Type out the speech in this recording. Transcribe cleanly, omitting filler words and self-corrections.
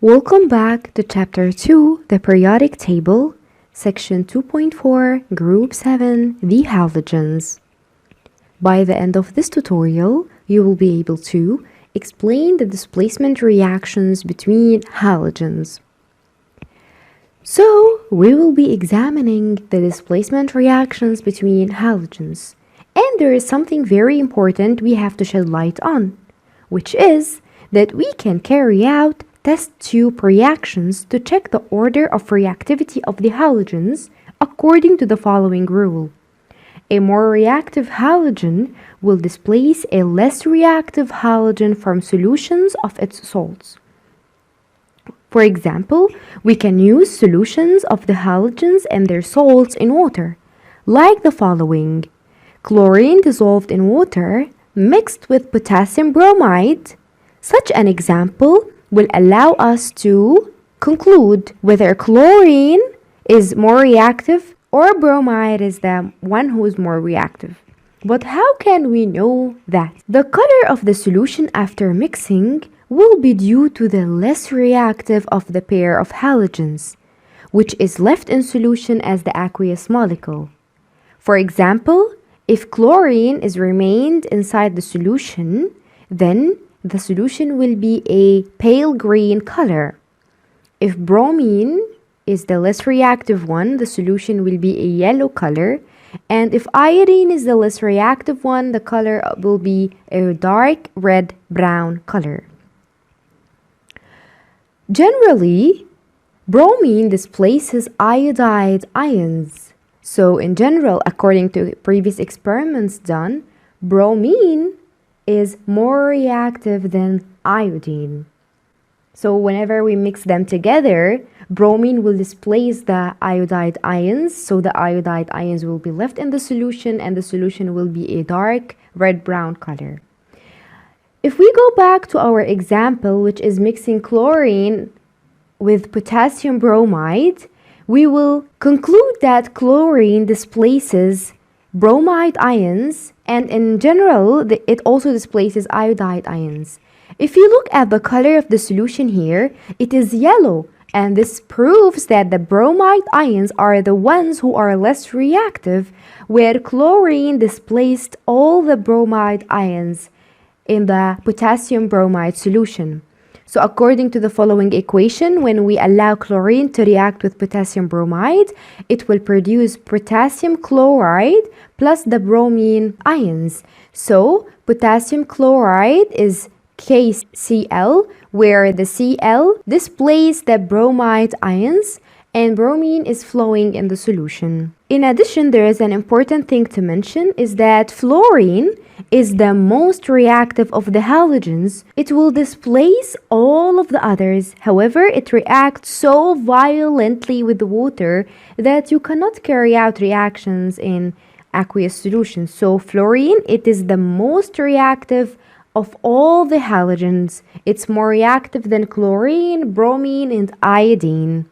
Welcome back to Chapter 2, the Periodic Table, Section 2.4, Group 7, the halogens. By the end of this tutorial, you will be able to explain the displacement reactions between halogens. So, we will be examining the displacement reactions between halogens. And there is something very important we have to shed light on, which is that we can carry out test tube reactions to check the order of reactivity of the halogens according to the following rule. A more reactive halogen will displace a less reactive halogen from solutions of its salts. For example, we can use solutions of the halogens and their salts in water, like the following: chlorine dissolved in water mixed with potassium bromide. Such an example will allow us to conclude whether chlorine is more reactive or bromide is the one who is more reactive. But how can we know that? The color of the solution after mixing will be due to the less reactive of the pair of halogens, which is left in solution as the aqueous molecule. For example, if chlorine is remained inside the solution, then the solution will be a pale green color. If bromine is the less reactive one, the solution will be a yellow color. And if iodine is the less reactive one, the color will be a dark red-brown color. Generally, bromine displaces iodide ions. So in general, according to previous experiments done, bromine is more reactive than iodine. So whenever we mix them together, bromine will displace the iodide ions, so the iodide ions will be left in the solution and the solution will be a dark red-brown color. If we go back to our example, which is mixing chlorine with potassium bromide, we will conclude that chlorine displaces bromide ions, and in general, it also displaces iodide ions. If you look at the color of the solution here, it is yellow, and this proves that the bromide ions are the ones who are less reactive, where chlorine displaced all the bromide ions in the potassium bromide solution. So according to the following equation, when we allow chlorine to react with potassium bromide, it will produce potassium chloride plus the bromine ions. So potassium chloride is KCl, where the Cl displays the bromide ions and bromine is flowing in the solution. In addition, there is an important thing to mention is that fluorine is the most reactive of the halogens. It will displace all of the others. However, it reacts so violently with the water that you cannot carry out reactions in aqueous solutions. So fluorine, it is the most reactive of all the halogens. It's more reactive than chlorine, bromine, and iodine.